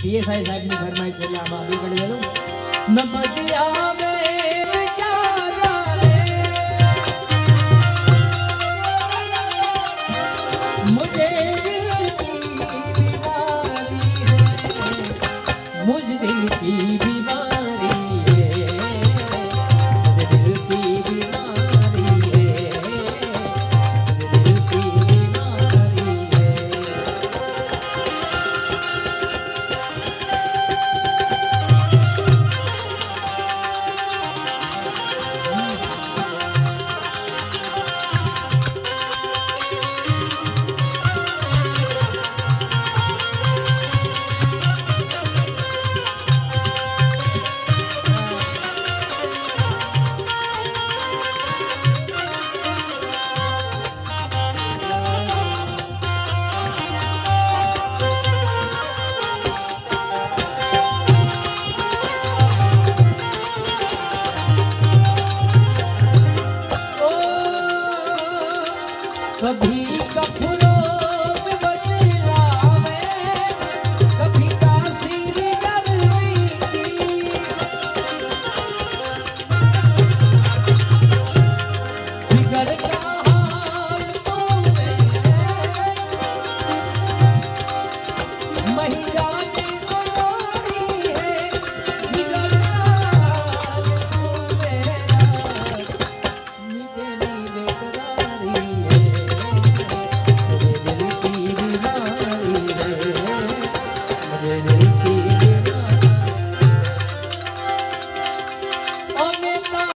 PSI સાહેબની ફરમાઈશ છે એટલે આમાં આગળ કરી દેલું નમસ્યા में क्या मुझे दिल की बीमारी है मुझ दिल की